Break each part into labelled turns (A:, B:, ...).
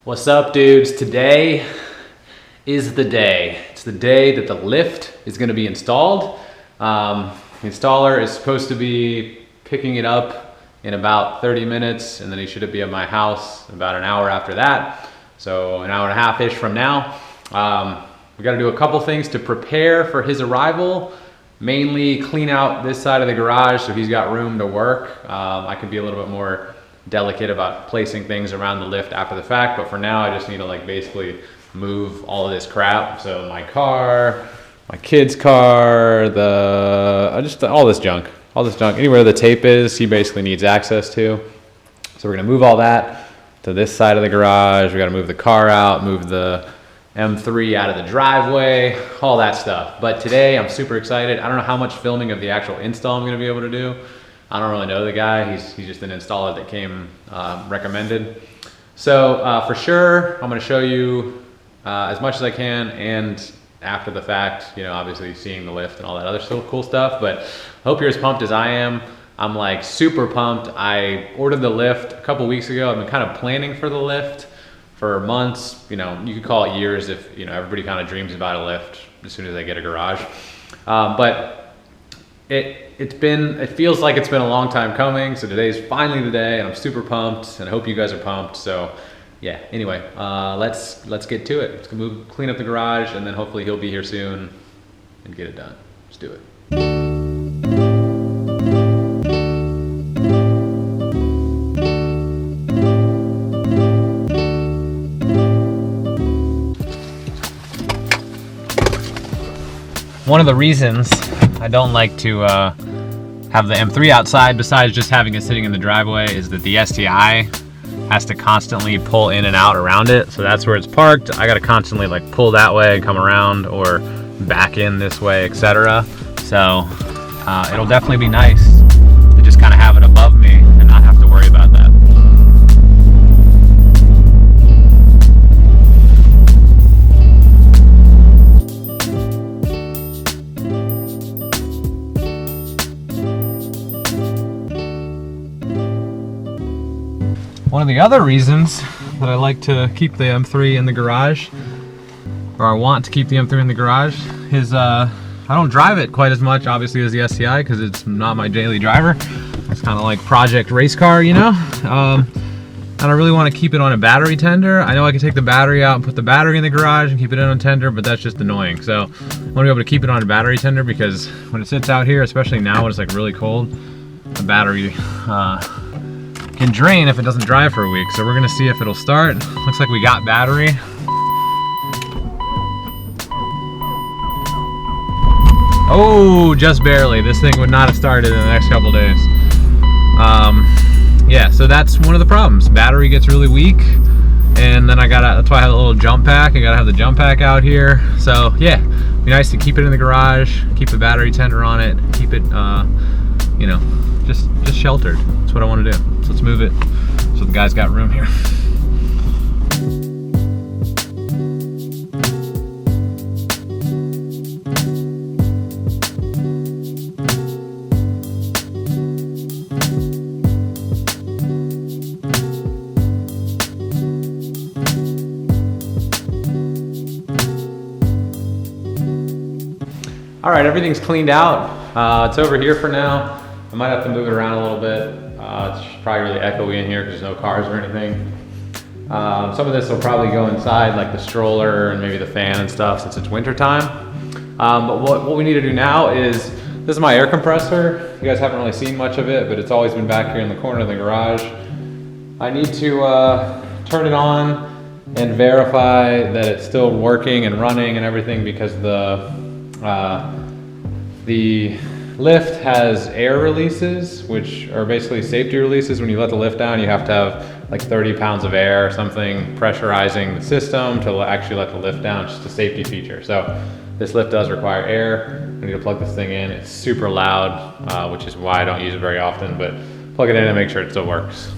A: What's up, dudes? Today is the day. It's the day that the lift is going to be installed. The installer is supposed to be picking it up in about 30 minutes, and then he should be at my house about an hour after that. So an hour and a half-ish from now. We got to do a couple things to prepare for his arrival. Mainly clean out this side of the garage so he's got room to work. I could be a little bit more delicate about placing things around the lift after the fact, but for now I just need to basically move all of this crap. So my car, my kid's car, all this junk, anywhere the tape is, he basically needs access to. So we're gonna move all that to this side of the garage. We gotta move the car out, move the M3 out of the driveway, all that stuff. But today I'm super excited. I don't know how much filming of the actual install I'm gonna be able to do. I don't really know the guy. He's just an installer that came recommended. So for sure, I'm gonna show you as much as I can, and after the fact, obviously seeing the lift and all that other cool stuff. But I hope you're as pumped as I am. I'm like super pumped. I ordered the lift a couple weeks ago. I've been kind of planning for the lift for months. You could call it years if everybody kind of dreams about a lift as soon as they get a garage. But it feels like it's been a long time coming. So today's finally the day, and I'm super pumped, and I hope you guys are pumped. So yeah, anyway, let's get to it. Let's go clean up the garage, and then hopefully he'll be here soon and get it done. Let's do it. One of the reasons I don't like to have the M3 outside, besides just having it sitting in the driveway, is that the STI has to constantly pull in and out around it. So that's where it's parked. I gotta constantly pull that way and come around, or back in this way, etc. So it'll definitely be nice to just kind of have it above me and not have to worry about that. One of the other reasons that I like to keep the M3 in the garage, or I want to keep the M3 in the garage, is I don't drive it quite as much, obviously, as the STI, because it's not my daily driver. It's kind of like project race car, and I really want to keep it on a battery tender. I know I can take the battery out and put the battery in the garage and keep it in on tender, but that's just annoying. So I want to be able to keep it on a battery tender, because when it sits out here, especially now when it's really cold, the battery can drain if it doesn't dry for a week. So we're gonna see if it'll start. Looks like we got battery. Oh, just barely. This thing would not have started in the next couple days. Yeah, so that's one of the problems. Battery gets really weak, and then that's why I have a little jump pack. I gotta have the jump pack out here. So yeah, it'd be nice to keep it in the garage, keep the battery tender on it, keep it, just sheltered. That's what I want to do. So let's move it so the guy's got room here. All right, everything's cleaned out. It's over here for now. I might have to move it around a little bit. It's probably really echoey in here because there's no cars or anything. Some of this will probably go inside, like the stroller and maybe the fan and stuff, since it's winter time. But what we need to do now is, this is my air compressor. You guys haven't really seen much of it, but it's always been back here in the corner of the garage. I need to turn it on and verify that it's still working and running and everything, because the lift has air releases, which are basically safety releases. When you let the lift down, you have to have like 30 pounds of air or something pressurizing the system to actually let the lift down. It's just a safety feature. So this lift does require air. I need to plug this thing in. It's super loud, which is why I don't use it very often, but plug it in and make sure it still works.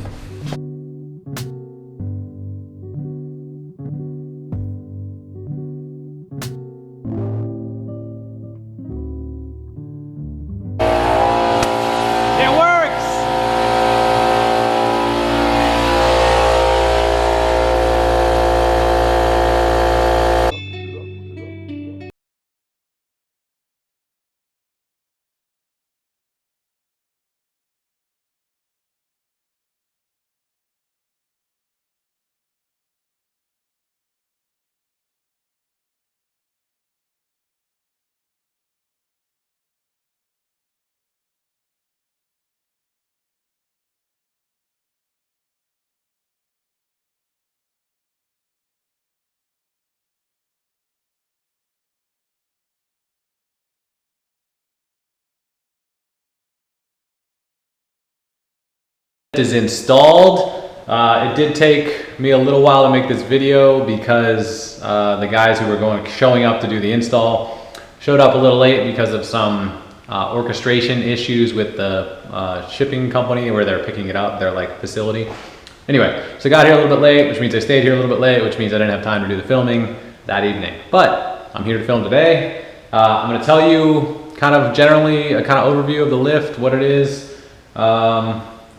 A: Is installed. It did take me a little while to make this video because the guys who were showing up to do the install showed up a little late because of some orchestration issues with the shipping company where they're picking it up, their like facility. Anyway, so I got here a little bit late, which means I stayed here a little bit late, which means I didn't have time to do the filming that evening. But I'm here to film today. I'm going to tell you kind of generally a kind of overview of the lift, what it is.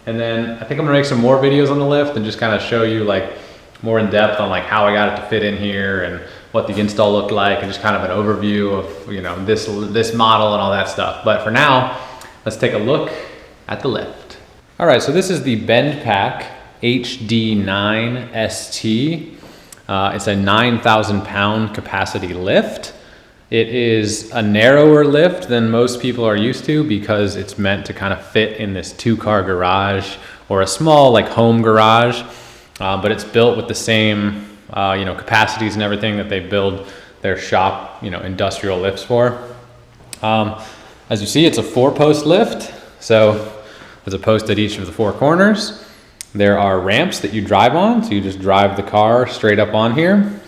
A: And then I think I'm gonna make some more videos on the lift and just kind of show you like more in depth on like how I got it to fit in here and what the install looked like and just kind of an overview of, you know, this model and all that stuff. But for now, let's take a look at the lift. All right, so this is the BendPak HD9 ST. It's a 9,000 pound capacity lift. It is a narrower lift than most people are used to because it's meant to kind of fit in this 2-car garage or a small like home garage, but it's built with the same you know, capacities and everything that they build their shop, you know, industrial lifts for. As you see, it's a 4-post lift, so there's a post at each of the 4 corners. There are ramps that you drive on, so you just drive the car straight up on here.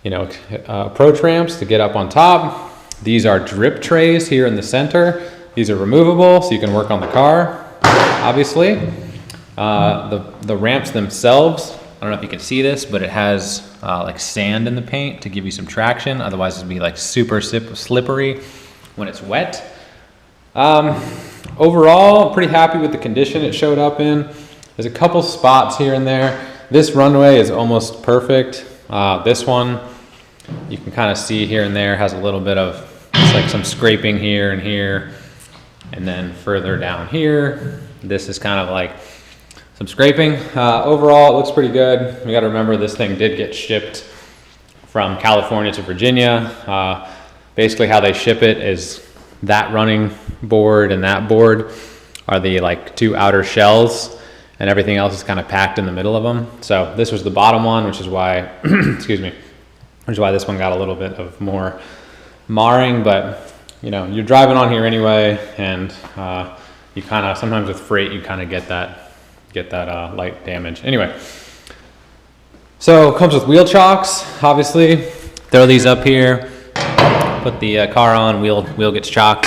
A: You know, approach ramps to get up on top. These are drip trays here in the center. These are removable, so you can work on the car, obviously. The ramps themselves, I don't know if you can see this, but it has like sand in the paint to give you some traction. Otherwise it'd be like super slippery when it's wet. Overall, I'm pretty happy with the condition it showed up in. There's a couple spots here and there. This runway is almost perfect. This one, you can kind of see here and there has a little bit of, it's like some scraping here and here. And then further down here, this is kind of like some scraping. Overall, it looks pretty good. We got to remember this thing did get shipped from California to Virginia. Basically how they ship it is that running board and that board are the like 2 outer shells, and everything else is kind of packed in the middle of them. So this was the bottom one, which is why, excuse me, which is why this one got a little bit of more marring, but you know, you're driving on here anyway, and you kind of, sometimes with freight, you kind of get that light damage. Anyway, so it comes with wheel chocks, obviously. Throw these up here, put the car on, wheel gets chocked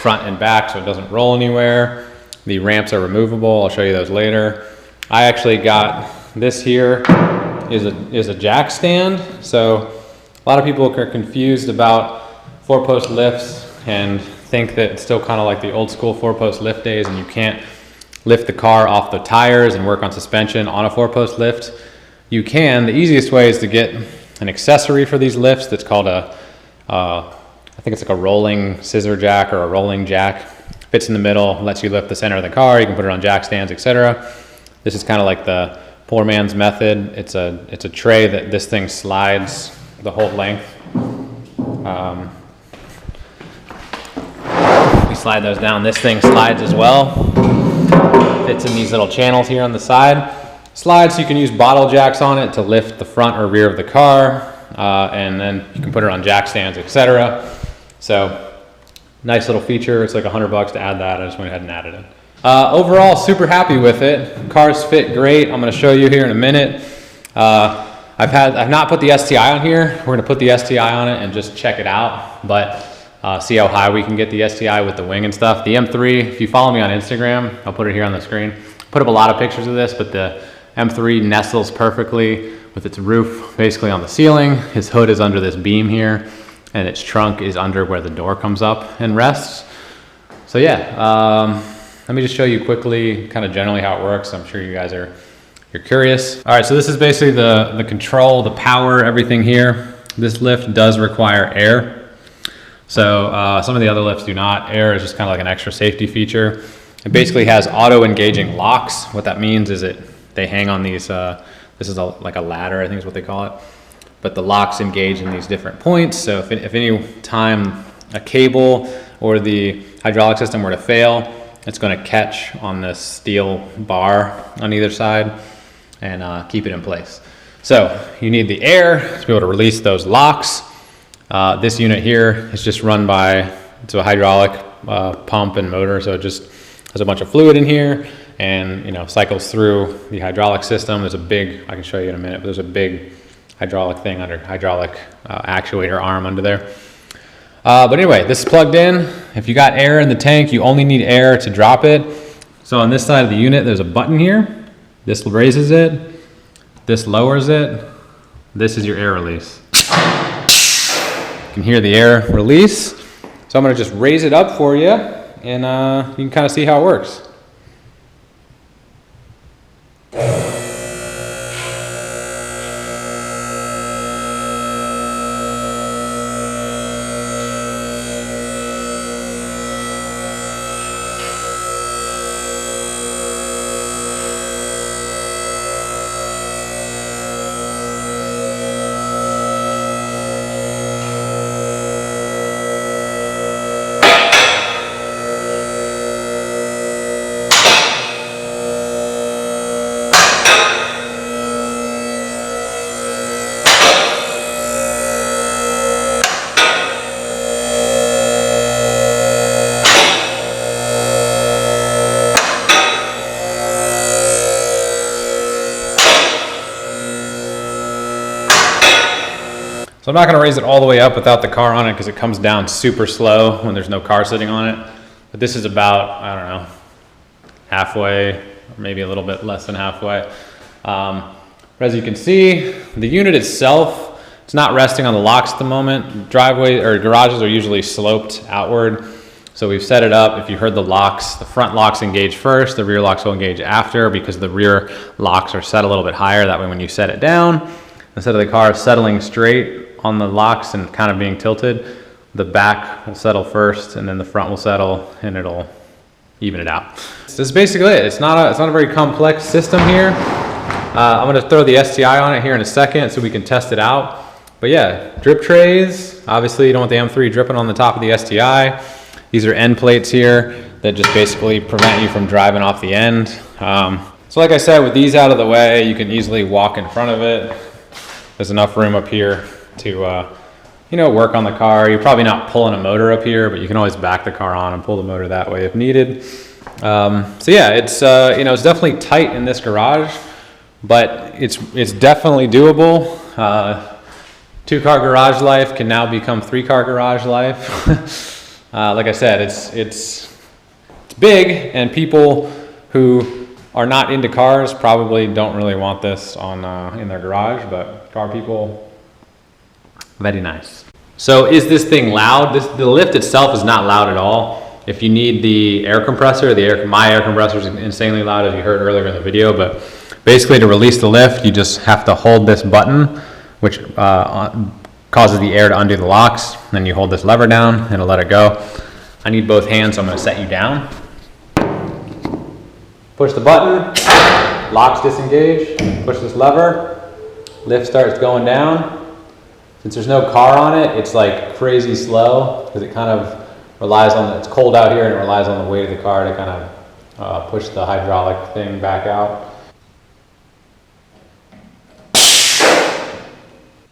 A: front and back so it doesn't roll anywhere. The ramps are removable. I'll show you those later. I actually got this here is a jack stand. So a lot of people are confused about 4-post lifts and think that it's still kind of like the old school 4-post lift days and you can't lift the car off the tires and work on suspension on a 4-post lift. You can. The easiest way is to get an accessory for these lifts that's called a, I think it's like a rolling scissor jack or a rolling jack. Fits in the middle, lets you lift the center of the car. You can put it on jack stands, etc. This is kind of like the poor man's method. It's a tray that this thing slides the whole length. We slide those down. This thing slides as well. Fits in these little channels here on the side. Slides, so you can use bottle jacks on it to lift the front or rear of the car, and then you can put it on jack stands, etc. So nice little feature. It's like $100 to add that. I just went ahead and added it. Overall, super happy with it. Cars fit great. I'm going to show you here in a minute. I've not put the STI on here. We're going to put the STI on it and just check it out, but see how high we can get the STI with the wing and stuff. The M3, if you follow me on Instagram, I'll put it here on the screen. Put up a lot of pictures of this, but the M3 nestles perfectly with its roof basically on the ceiling. His hood is under this beam here, and its trunk is under where the door comes up and rests. So yeah, let me just show you quickly kind of generally how it works. I'm sure you guys you're curious. All right, so this is basically the control, the power, everything here. This lift does require air. So some of the other lifts do not. Air is just kind of like an extra safety feature. It basically has auto engaging locks. What that means is they hang on these, this is like a ladder, I think is what they call it. But the locks engage in these different points. So if any time a cable or the hydraulic system were to fail, it's going to catch on this steel bar on either side and keep it in place. So you need the air to be able to release those locks. This unit here is just run by, it's a hydraulic pump and motor, so it just There's a bunch of fluid in here, and you know, cycles through the hydraulic system. There's a big, I can show you in a minute, but there's a big hydraulic thing under, hydraulic actuator arm under there. But anyway, this is plugged in. If you got air in the tank, you only need air to drop it. So on this side of the unit, there's a button here. This raises it, this lowers it. This is your air release. You can hear the air release. So I'm gonna just raise it up for you, and you can kind of see how it works. So I'm not gonna raise it all the way up without the car on it because it comes down super slow when there's no car sitting on it. But this is about, I don't know, halfway, or maybe a little bit less than halfway. But as you can see, the unit itself, it's not resting on the locks at the moment. Driveway or garages are usually sloped outward. So we've set it up. If you heard the locks, the front locks engage first, the rear locks will engage after, because the rear locks are set a little bit higher. That way when you set it down, instead of the car settling straight on the locks and kind of being tilted, the back will settle first and then the front will settle, and it'll even it out. So this is basically it. It's not a very complex system here. I'm gonna throw the STI on it here in a second so we can test it out. But yeah, drip trays. Obviously you don't want the M3 dripping on the top of the STI. These are end plates here that just basically prevent you from driving off the end. So like I said, with these out of the way, you can easily walk in front of it. There's enough room up here to you know, work on the car. You're probably not pulling a motor up here, but you can always back the car on and pull the motor that way if needed. So yeah, it's you know, it's definitely tight in this garage, but it's definitely doable. 2-car garage life can now become 3-car garage life. Like I said, it's big, and people who are not into cars probably don't really want this on in their garage, but car people, very nice. So is this thing loud? The lift itself is not loud at all. If you need the air compressor, my air compressor is insanely loud, as you heard earlier in the video, but basically to release the lift, you just have to hold this button, which causes the air to undo the locks. Then you hold this lever down and it'll let it go. I need both hands, so I'm gonna set you down. Push the button, locks disengage, push this lever, lift starts going down. Since there's no car on it, it's like crazy slow because it kind of relies on, it's cold out here and it relies on the weight of the car to kind of push the hydraulic thing back out.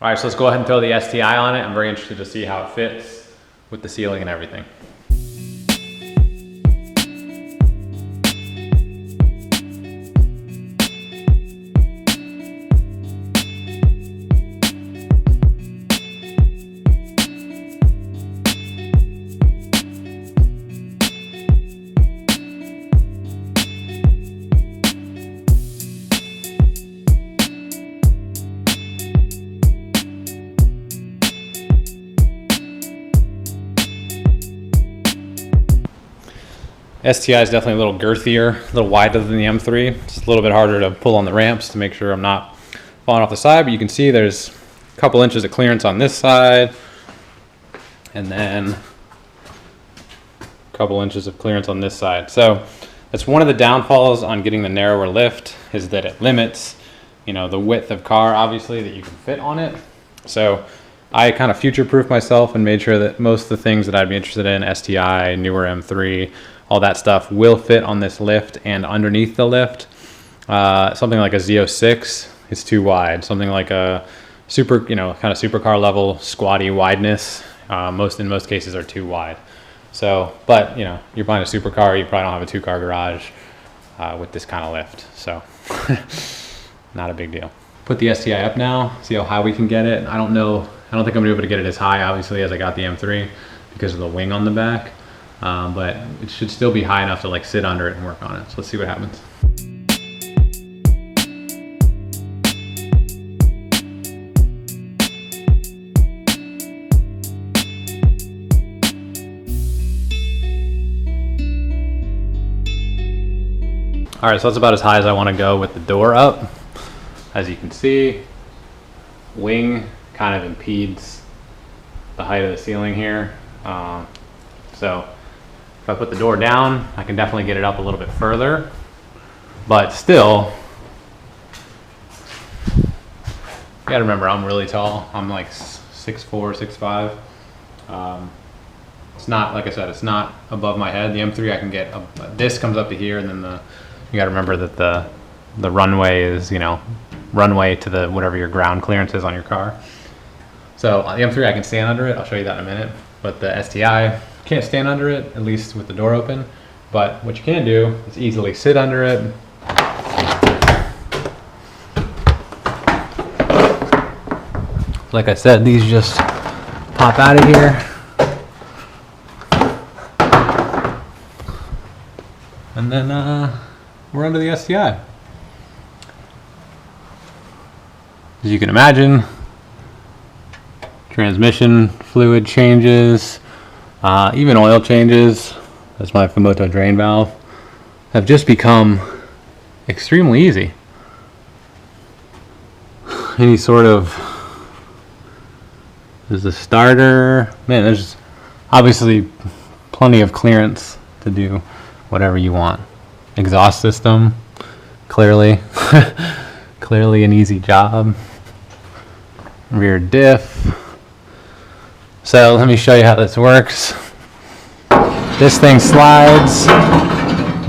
A: All right, so let's go ahead and throw the STI on it. I'm very interested to see how it fits with the ceiling and everything. STI is definitely a little girthier, a little wider than the M3. It's a little bit harder to pull on the ramps to make sure I'm not falling off the side, but you can see there's a couple inches of clearance on this side, and then a couple inches of clearance on this side. So that's one of the downfalls on getting the narrower lift, is that it limits, you know, the width of car, obviously, that you can fit on it. So I kind of future-proofed myself and made sure that most of the things that I'd be interested in, STI, newer M3, all that stuff, will fit on this lift and underneath the lift. Something like a Z06 is too wide. Something like a super, you know, kind of supercar level squatty wideness, in most cases are too wide. So, but you know, you're buying a supercar, you probably don't have a 2-car garage with this kind of lift. So not a big deal. Put the STI up now, see how high we can get it. I don't know, I don't think I'm gonna be able to get it as high, obviously, as I got the M3 because of the wing on the back. But it should still be high enough to like sit under it and work on it. So let's see what happens. All right, so that's about as high as I want to go with the door up. As you can see, wing kind of impedes the height of the ceiling here. So if I put the door down, I can definitely get it up a little bit further, but still, you gotta remember I'm really tall. I'm like 6'4", 6'5". It's not, like I said, it's not above my head. The M3 I can get, this comes up to here, and then you gotta remember that the runway is, you know, runway to the whatever your ground clearance is on your car. So the M3 I can stand under it, I'll show you that in a minute, but the STI can't stand under it, at least with the door open. But what you can do is easily sit under it. Like I said, these just pop out of here. And then we're under the STI. As you can imagine, transmission fluid changes, even oil changes, that's my Fumoto drain valve, have just become extremely easy. Any sort of, there's a starter, man, there's obviously plenty of clearance to do whatever you want. Exhaust system, clearly, clearly an easy job. Rear diff. So let me show you how this works. This thing slides.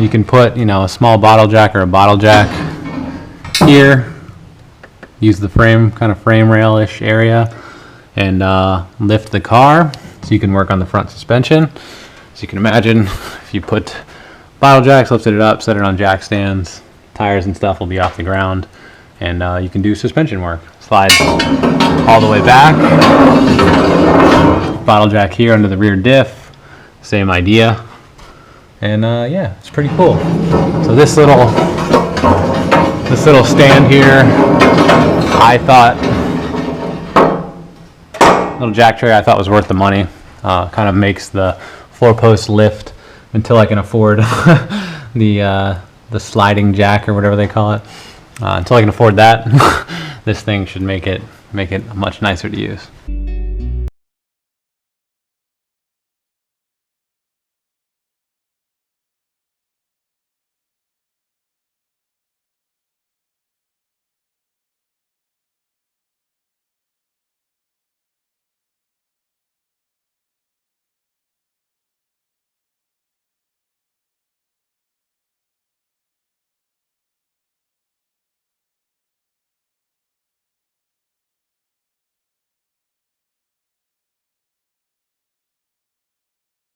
A: You can put, you know, a small bottle jack or a bottle jack here. Use the frame, kind of frame rail-ish area, and lift the car so you can work on the front suspension. So you can imagine if you put bottle jacks, lifted it up, set it on jack stands, tires and stuff will be off the ground, and you can do suspension work. Slides all the way back. Bottle jack here under the rear diff, same idea. And yeah, it's pretty cool. So this little stand here, I thought, little jack tray I thought was worth the money. Kind of makes the 4-post lift until I can afford the sliding jack or whatever they call it. Until I can afford that, this thing should make it much nicer to use.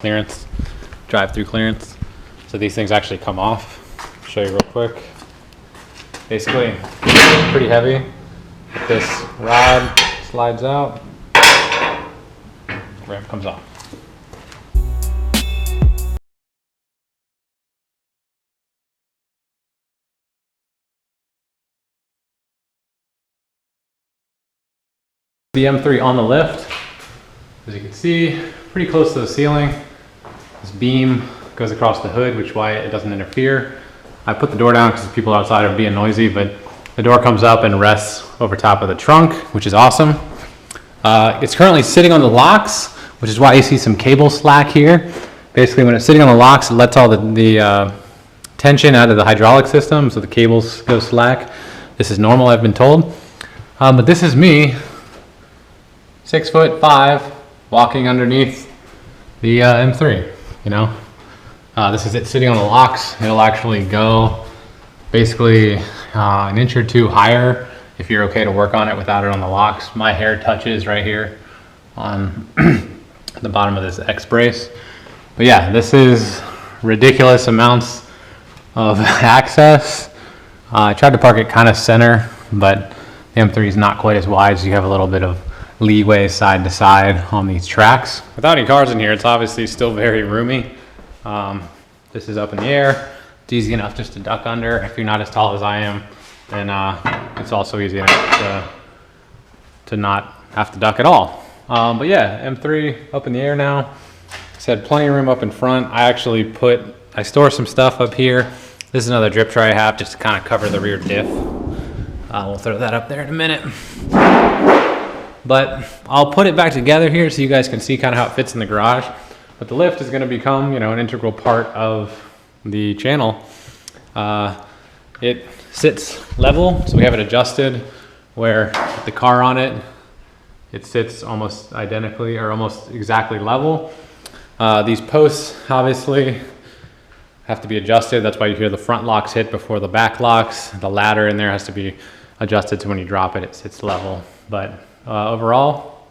A: Clearance, drive-through clearance. So these things actually come off. I'll show you real quick. Basically, pretty heavy. This rod slides out, ramp comes off. The M3 on the lift, as you can see, pretty close to the ceiling. This beam goes across the hood, which is why it doesn't interfere. I put the door down because people outside are being noisy, but the door comes up and rests over top of the trunk, which is awesome. It's currently sitting on the locks, which is why you see some cable slack here. Basically, when it's sitting on the locks, it lets all the tension out of the hydraulic system, so the cables go slack. This is normal, I've been told. But this is me, 6'5", walking underneath the M3. You know, this is it sitting on the locks. It'll actually go basically an inch or two higher if you're okay to work on it without it on the locks. My hair touches right here on the bottom of this X brace. But But yeah, this is ridiculous amounts of access. I tried to park it kind of center, but the M3 is not quite as wide, so you have a little bit of leeway side to side on these tracks. Without any cars in here, it's obviously still very roomy. This is up in the air. It's easy enough just to duck under. If you're not as tall as I am, then it's also easy enough to not have to duck at all. But yeah, M3 up in the air now. Said plenty of room up in front. I store some stuff up here. This is another drip tray I have just to kind of cover the rear diff. We'll throw that up there in a minute. But I'll put it back together here so you guys can see kind of how it fits in the garage. But the lift is going to become, an integral part of the channel. It sits level, so we have it adjusted where the car on it, it sits almost identically or almost exactly level. These posts obviously have to be adjusted. That's why you hear the front locks hit before the back locks. The ladder in there has to be adjusted so when you drop it, it sits level. But overall,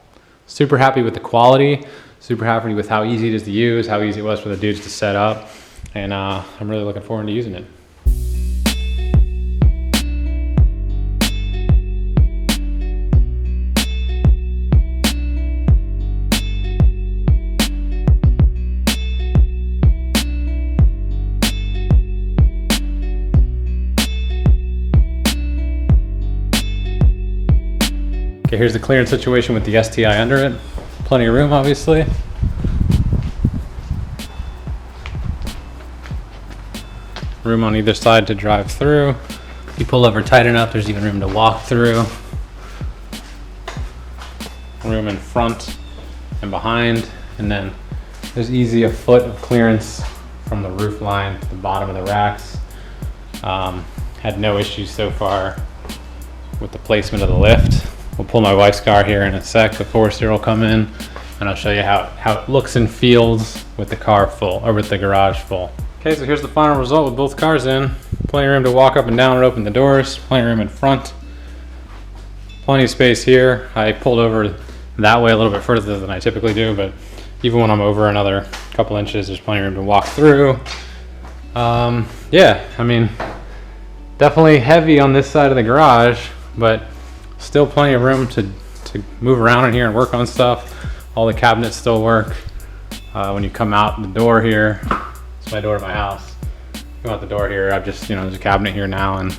A: super happy with the quality, super happy with how easy it is to use, how easy it was for the dudes to set up. And I'm really looking forward to using it. Okay, here's the clearance situation with the STI under it. Plenty of room, obviously. Room on either side to drive through. If you pull over tight enough, there's even room to walk through. Room in front and behind. And then there's easy a foot of clearance from the roof line to the bottom of the racks. Had no issues so far with the placement of the lift. We'll pull my wife's car here in a sec. The Forester will come in and I'll show you how it looks and feels with the car full, or with the garage full. Okay, so here's the final result with both cars in. Plenty of room to walk up and down and open the doors. Plenty of room in front. Plenty of space here. I pulled over that way a little bit further than I typically do, but even when I'm over another couple inches, there's plenty of room to walk through. Yeah, I mean, definitely heavy on this side of the garage, but still plenty of room to move around in here and work on stuff. All the cabinets still work. When you come out the door here, it's my door to my house. Come out the door here, I've just, there's a cabinet here now and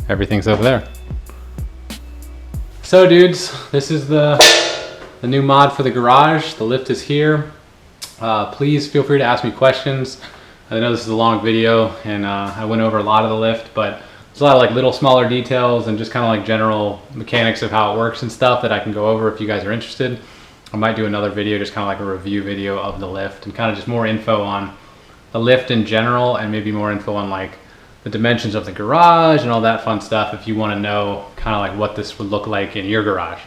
A: everything's over there. So dudes, this is the new mod for the garage. The lift is here. Please feel free to ask me questions. I know this is a long video and I went over a lot of the lift, but there's a lot of like little smaller details and just kind of like general mechanics of how it works and stuff that I can go over if you guys are interested. I might do another video, just kind of like a review video of the lift and kind of just more info on the lift in general and maybe more info on like the dimensions of the garage and all that fun stuff if you want to know kind of like what this would look like in your garage.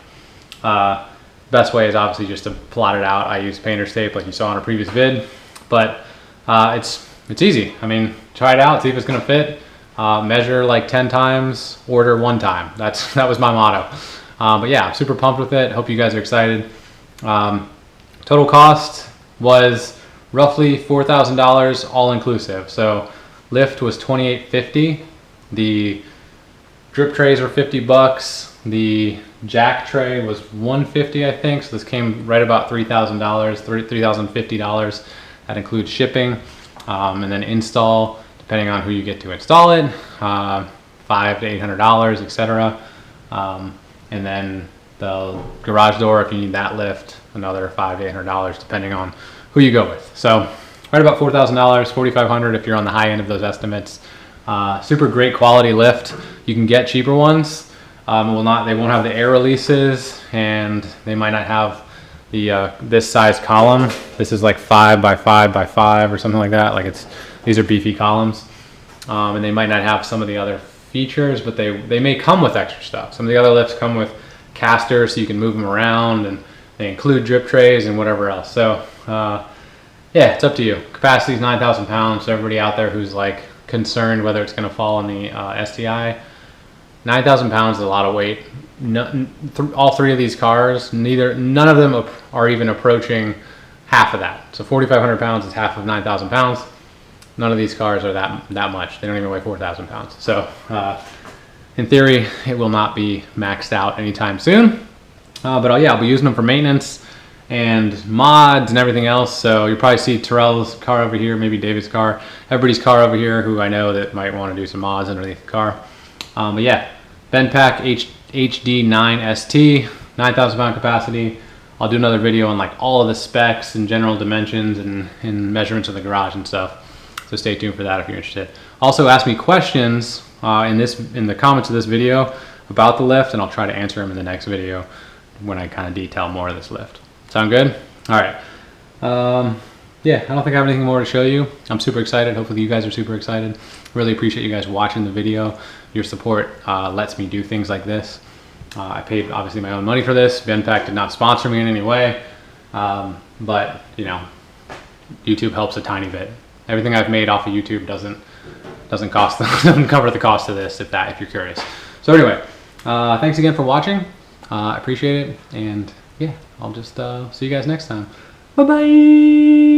A: Best way is obviously just to plot it out. I use painter's tape like you saw in a previous vid, but it's easy. I mean, try it out, see if it's going to fit. Measure like 10 times, order 1 time. That was my motto. But yeah, I'm super pumped with it. Hope you guys are excited. Total cost was roughly $4,000 all inclusive. So lift was $2,850. The drip trays were $50. The jack tray was $150, I think. So this came right about $3,000, $3,050. That includes shipping, and then install, depending on who you get to install it, $500 to $800, etc. And then the garage door, if you need that lift, another $500 to $800, depending on who you go with. So right about $4,000, $4,500 if you're on the high end of those estimates. Super great quality lift. You can get cheaper ones. They won't have the air releases, and they might not have the this size column. This is like 5 by 5 by 5 or something like that. Like these are beefy columns, and they might not have some of the other features, but they may come with extra stuff. Some of the other lifts come with casters so you can move them around, and they include drip trays and whatever else. So yeah, it's up to you. Capacity is 9,000 pounds. So everybody out there who's like concerned whether it's going to fall on the STI, 9,000 pounds is a lot of weight. All 3 of these cars, none of them are even approaching half of that. So 4,500 pounds is half of 9,000 pounds. None of these cars are that much. They don't even weigh 4,000 pounds. So in theory, it will not be maxed out anytime soon. But yeah, I'll be using them for maintenance and mods and everything else. So you'll probably see Terrell's car over here, maybe David's car, everybody's car over here who I know that might want to do some mods underneath the car. But yeah, Benpack HD9ST, 9,000 pound capacity. I'll do another video on like all of the specs and general dimensions and measurements of the garage and stuff. So stay tuned for that if you're interested. Also ask me questions in the comments of this video about the lift, and I'll try to answer them in the next video when I kind of detail more of this lift. Sound good? All right. Yeah, I don't think I have anything more to show you. I'm super excited. Hopefully you guys are super excited. Really appreciate you guys watching the video. Your support lets me do things like this. I paid obviously my own money for this. Benpack did not sponsor me in any way, but you know, YouTube helps a tiny bit. Everything I've made off of YouTube doesn't cover the cost of this, if you're curious. So anyway, thanks again for watching. I appreciate it, and yeah, I'll just see you guys next time. Bye bye.